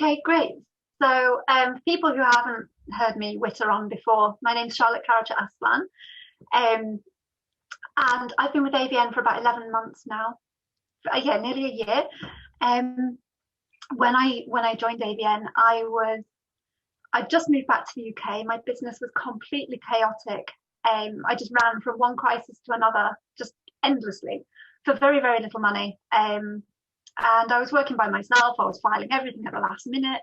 Okay, great. So, for people who haven't heard me witter on before, my name's Charlotte Karacaaslan, um, and I've been with ABN for about 11 months now. Yeah, nearly a year. Um, when I joined ABN, I just moved back to the UK. My business was completely chaotic. I just ran from one crisis to another, just endlessly, for very, very little money. And I was working by myself. I was filing everything at the last minute.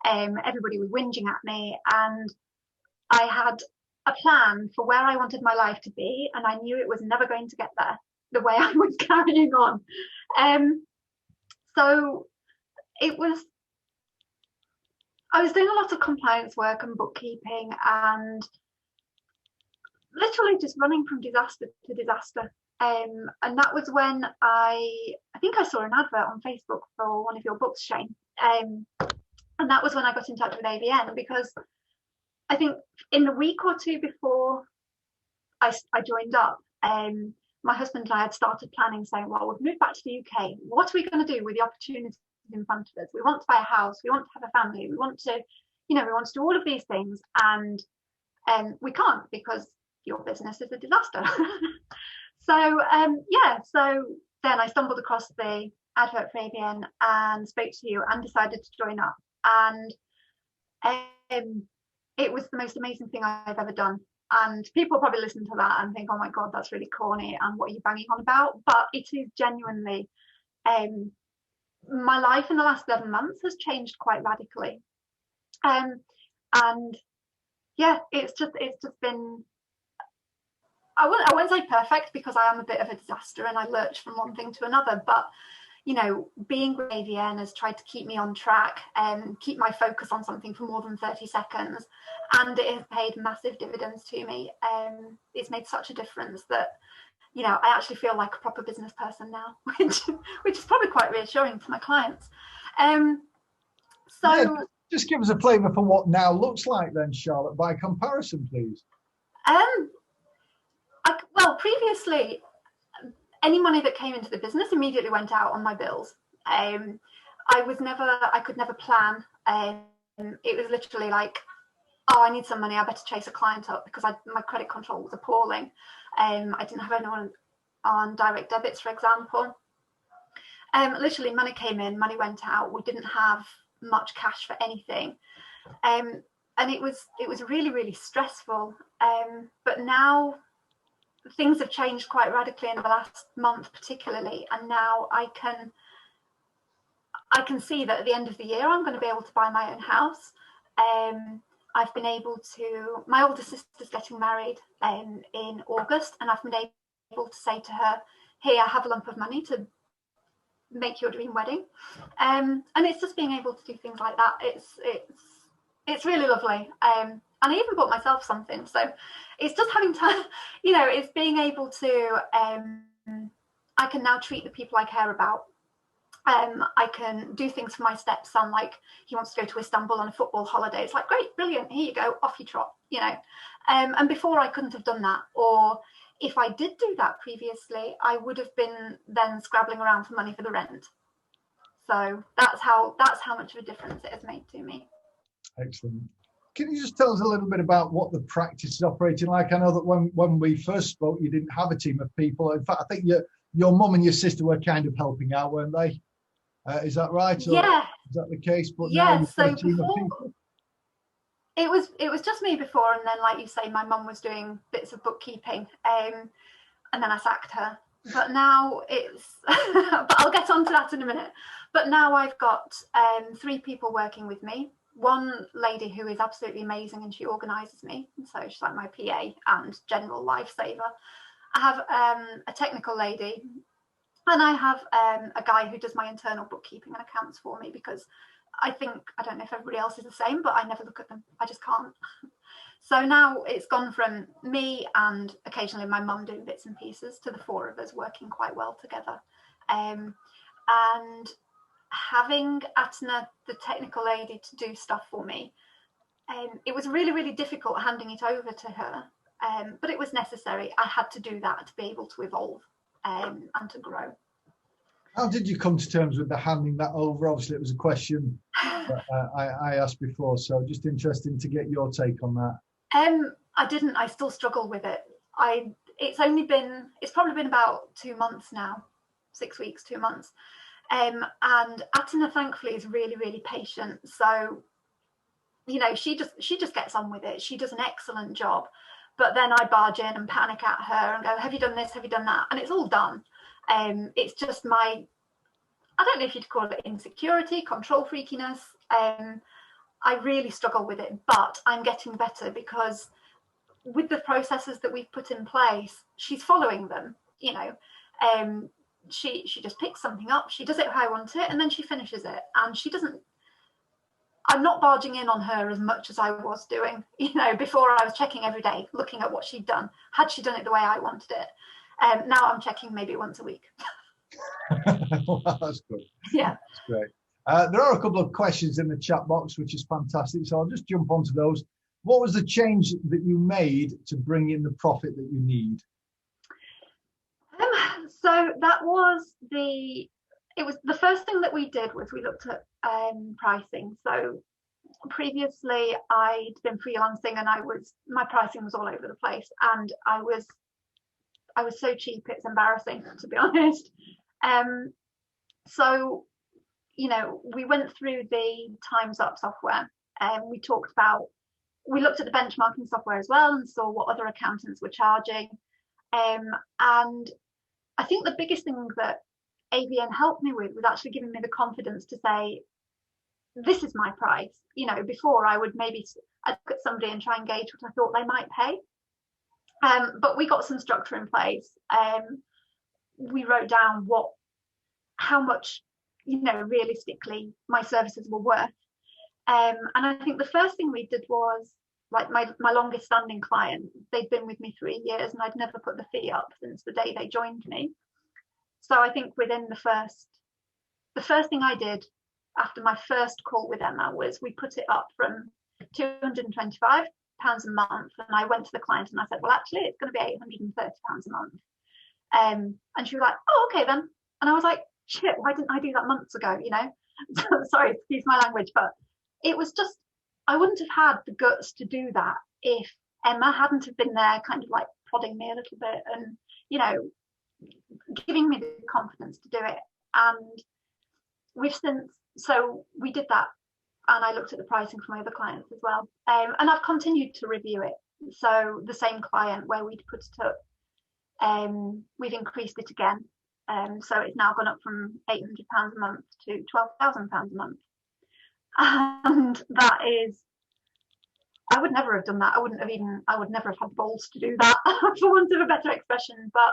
Everybody was whinging at me, and I had a plan for where I wanted my life to be, and I knew it was never going to get there the way I was carrying on. So it was, I was doing a lot of compliance work and bookkeeping, and literally just running from disaster to disaster. And that was when I think I saw an advert on Facebook for one of your books, Shane. And that was when I got in touch with ABN, because I think in the week or two before I joined up, my husband and I had started planning, saying, well, we've moved back to the UK. What are we going to do with the opportunities in front of us? We want to buy a house. We want to have a family. We want to, we want to do all of these things. And we can't, because your business is a disaster. So so then I stumbled across the advert for ABN and spoke to you and decided to join up. And it was the most amazing thing I've ever done. And people probably listen to that and think, oh my God, that's really corny, and what are you banging on about? But it is genuinely, my life in the last 11 months has changed quite radically. And yeah, it's just been, I won't say perfect, because I am a bit of a disaster and I lurch from one thing to another, but being with ABN has tried to keep me on track and keep my focus on something for more than 30 seconds. And it has paid massive dividends to me. It's made such a difference that, I actually feel like a proper business person now, which is probably quite reassuring to my clients. Just give us a flavour for what now looks like then, Charlotte, by comparison, please. Well, previously, any money that came into the business immediately went out on my bills. I could never plan. It was literally like, oh, I need some money, I better chase a client up, because my credit control was appalling. I didn't have anyone on direct debits, for example. Literally, money came in, money went out. We didn't have much cash for anything. And it was really, really stressful. But now things have changed quite radically in the last month, particularly, and now I can see that at the end of the year I'm going to be able to buy my own house. I've been able to, my older sister's getting married in August, and I've been able to say to her, hey, I have a lump of money to make your dream wedding. And it's just being able to do things like that. It's really lovely. And I even bought myself something. So it's just having time, it's being able to, I can now treat the people I care about. I can do things for my stepson, like he wants to go to Istanbul on a football holiday. It's like, great, brilliant, here you go, off you trot, And before I couldn't have done that. Or if I did do that previously, I would have been then scrabbling around for money for the rent. So that's how much of a difference it has made to me. Excellent. Can you just tell us a little bit about what the practice is operating like? I know that when we first spoke, you didn't have a team of people. In fact, I think your mum and your sister were kind of helping out, weren't they? Is that right? Or yeah. Is that the case? But yeah. Now So before, it was just me before, and then, like you say, my mum was doing bits of bookkeeping, and then I sacked her. But now it's, but I'll get onto that in a minute. But now I've got 3 people working with me. One lady who is absolutely amazing, and she organises me, so she's like my PA and general lifesaver. I have a technical lady, and I have a guy who does my internal bookkeeping and accounts for me, because I don't know if everybody else is the same, but I never look at them. I just can't. So now it's gone from me and occasionally my mum doing bits and pieces to the 4 of us working quite well together. And having Atna, the technical lady, to do stuff for me, it was really, really difficult handing it over to her, but it was necessary. I had to do that to be able to evolve and to grow. How did you come to terms with the handing that over? Obviously, it was a question I asked before, so just interesting to get your take on that. I didn't. I still struggle with it. It's probably been about 2 months now, 6 weeks, 2 months. And Atina, thankfully, is really, really patient. So, she just gets on with it. She does an excellent job. But then I barge in and panic at her and go, have you done this? Have you done that? And it's all done. It's just I don't know if you'd call it insecurity, control freakiness. I really struggle with it, but I'm getting better because with the processes that we've put in place, she's following them. She just picks something up, she does it how I want it, and then she finishes it. And she doesn't. I'm not barging in on her as much as I was doing. Before I was checking every day, looking at what she'd done. Had she done it the way I wanted it? Now I'm checking maybe once a week. Well, that's good. Yeah, that's great. There are a couple of questions in the chat box, which is fantastic. So I'll just jump onto those. What was the change that you made to bring in the profit that you need? So that was the first thing that we did was we looked at pricing. So previously I'd been freelancing and my pricing was all over the place, and I was so cheap it's embarrassing, to be honest. So we went through the Times Up software, and we looked at the benchmarking software as well and saw what other accountants were charging. And I think the biggest thing that AVN helped me with was actually giving me the confidence to say, this is my price. Before I'd look at somebody and try and gauge what I thought they might pay. But we got some structure in place. We wrote down how much, realistically my services were worth. And I think the first thing we did was, like, my longest standing client, they'd been with me 3 years and I'd never put the fee up since the day they joined me. So I think within the first thing I did after my first call with Emma was we put it up from £225 a month. And I went to the client and I said, well, actually, it's going to be £830 a month. And she was like, oh, okay then. And I was like, shit, why didn't I do that months ago? Sorry, excuse my language, but it was just, I wouldn't have had the guts to do that if Emma hadn't have been there kind of like prodding me a little bit and, giving me the confidence to do it. And we did that, and I looked at the pricing for my other clients as well. And I've continued to review it. So the same client where we'd put it up, we've increased it again. So it's now gone up from £800 a month to £12,000 a month. And that is, I would never have done that. I would never have had balls to do that, for want of a better expression. But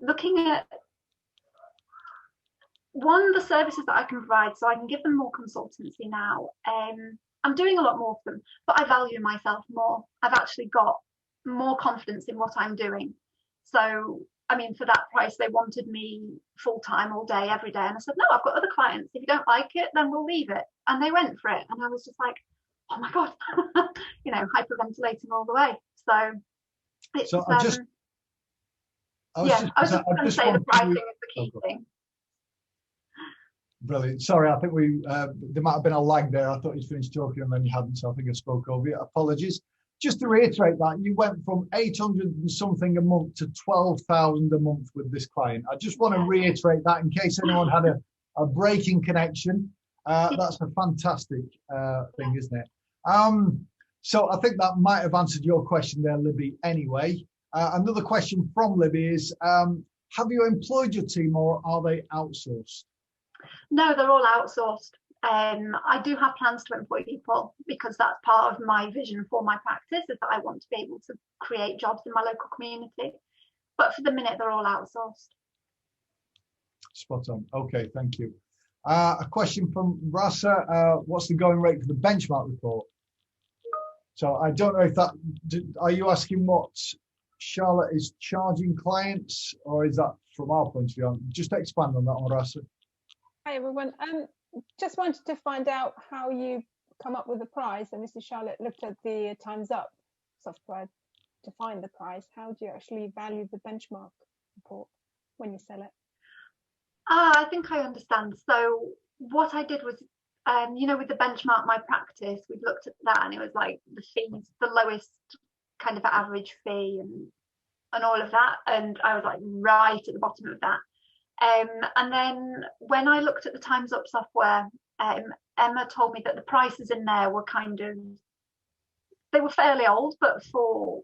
looking at the services that I can provide, so I can give them more consultancy now. I'm doing a lot more for them, but I value myself more. I've actually got more confidence in what I'm doing. So, I mean, for that price, they wanted me full-time all day, every day. And I said, no, I've got other clients. If you don't like it, then we'll leave it. And they went for it. And I was just like, oh my God, hyperventilating all the way. So it's, so I was just going to say the pricing is the key thing. Brilliant. Sorry, I think there might have been a lag there. I thought you'd finished talking and then you hadn't, so I think I spoke over you. Apologies. Just to reiterate that, you went from 800 and something a month to 12,000 a month with this client. I just want to reiterate that in case anyone had a breaking connection. That's a fantastic thing, isn't it? So I think that might have answered your question there, Libby, anyway. Another question from Libby is, have you employed your team or are they outsourced? No, they're all outsourced. I do have plans to employ people because that's part of my vision for my practice, is that I want to be able to create jobs in my local community. But for the minute, they're all outsourced. Spot on. Okay, thank you. A question from Rasa. What's the going rate for the benchmark report? So I don't know if are you asking what Charlotte is charging clients, or is that from our point of view? Just expand on that one, Rasa. Hi everyone. Just wanted to find out how you come up with the price. Obviously, Charlotte looked at the Times Up software to find the price. How do you actually value the benchmark report when you sell it? I think I understand. So what I did was with the benchmark my practice, we've looked at that, and it was like the fees, the lowest kind of average fee, and all of that, and I was like right at the bottom of that. And then when I looked at the Times Up software, Emma told me that the prices in there were they were fairly old, but for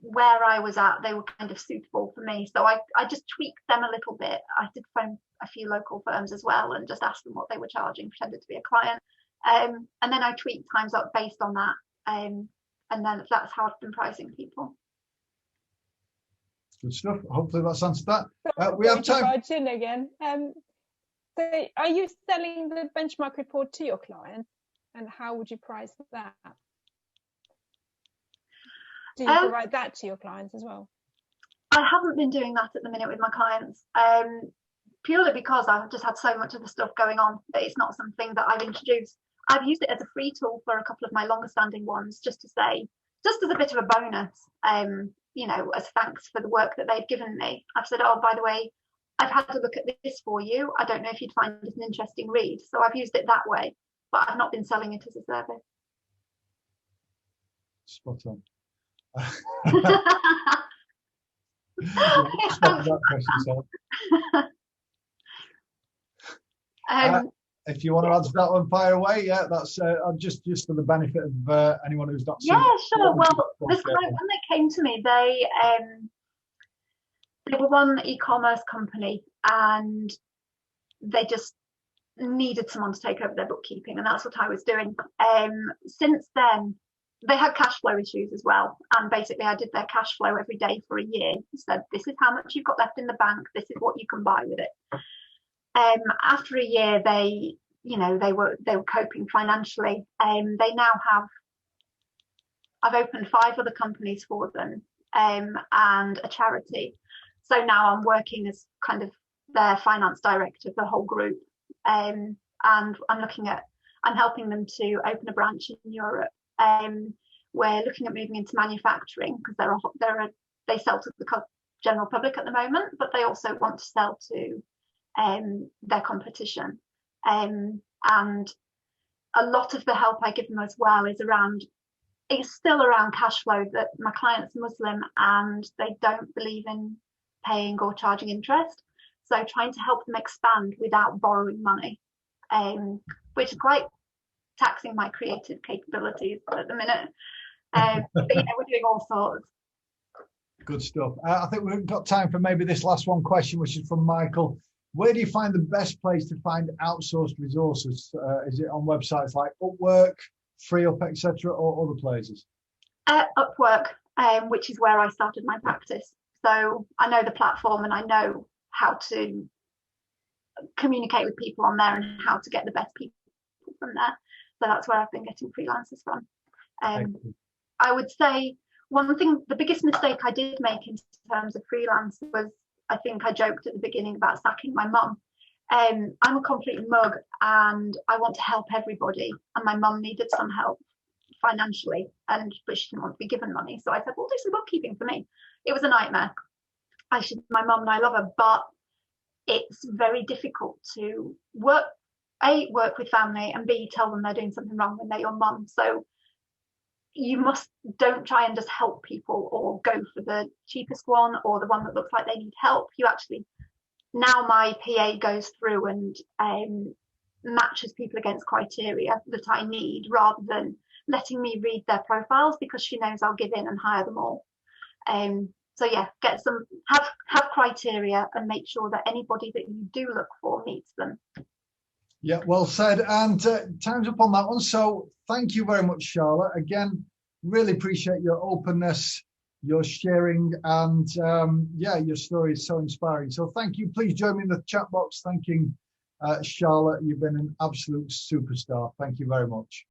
where I was at, they were kind of suitable for me. So I just tweaked them a little bit. I did phone a few local firms as well and just asked them what they were charging, pretended to be a client. And then I tweaked Times Up based on that. And then that's how I've been pricing people. Good stuff. Hopefully that's answered that. We have time. In again. So are you selling the benchmark report to your clients, and how would you price that? Do you provide that to your clients as well? I haven't been doing that at the minute with my clients, purely because I've just had so much of the stuff going on that it's not something that I've introduced. I've used it as a free tool for a couple of my longer standing ones, just as a bit of a bonus, as thanks for the work that they've given me. I've said, oh, by the way, I've had to look at this for you. I don't know if you'd find it an interesting read. So I've used it that way, but I've not been selling it as a service. Spot on. If you want to answer that one, fire away. Yeah, that's just for the benefit of anyone who's not seen. Yeah, sure. Well, this client, when they came to me, they were one e-commerce company, and they just needed someone to take over their bookkeeping, and that's what I was doing. Since then, they had cash flow issues as well, and basically I did their cash flow every day for a year. Said, this is how much you've got left in the bank, this is what you can buy with it. After a year, they were coping financially. They now I've opened 5 other companies for them, and a charity. So now I'm working as kind of their finance director of the whole group, and I'm helping them to open a branch in Europe. We're looking at moving into manufacturing, because they sell to the general public at the moment, but they also want to sell to their competition. And a lot of the help I give them as well is still around cash flow. That my client's Muslim and they don't believe in paying or charging interest. So trying to help them expand without borrowing money, which is quite taxing my creative capabilities at the minute. But we're doing all sorts. Good stuff. I think we've got time for maybe this last one question, which is from Michael. Where do you find the best place to find outsourced resources? Is it on websites like Upwork, FreeUp, etc., or other places? Upwork, which is where I started my practice. So I know the platform and I know how to communicate with people on there and how to get the best people from there. So that's where I've been getting freelancers from. I would say the biggest mistake I did make in terms of freelance was, I think I joked at the beginning about sacking my mum. I'm a complete mug and I want to help everybody. And my mum needed some help financially, but she didn't want to be given money. So I said, well, do some bookkeeping for me. It was a nightmare. My mum and I love her, but it's very difficult to work with family, and B, tell them they're doing something wrong when they're your mum. So don't try and just help people or go for the cheapest one or the one that looks like they need help. Now my PA goes through and matches people against criteria that I need, rather than letting me read their profiles, because she knows I'll give in and hire them all. So yeah, have criteria and make sure that anybody that you do look for meets them. Yeah, well said. And time's up on that one. So thank you very much, Charlotte. Again, really appreciate your openness, your sharing, and your story is so inspiring. So thank you. Please join me in the chat box thanking Charlotte. You've been an absolute superstar. Thank you very much.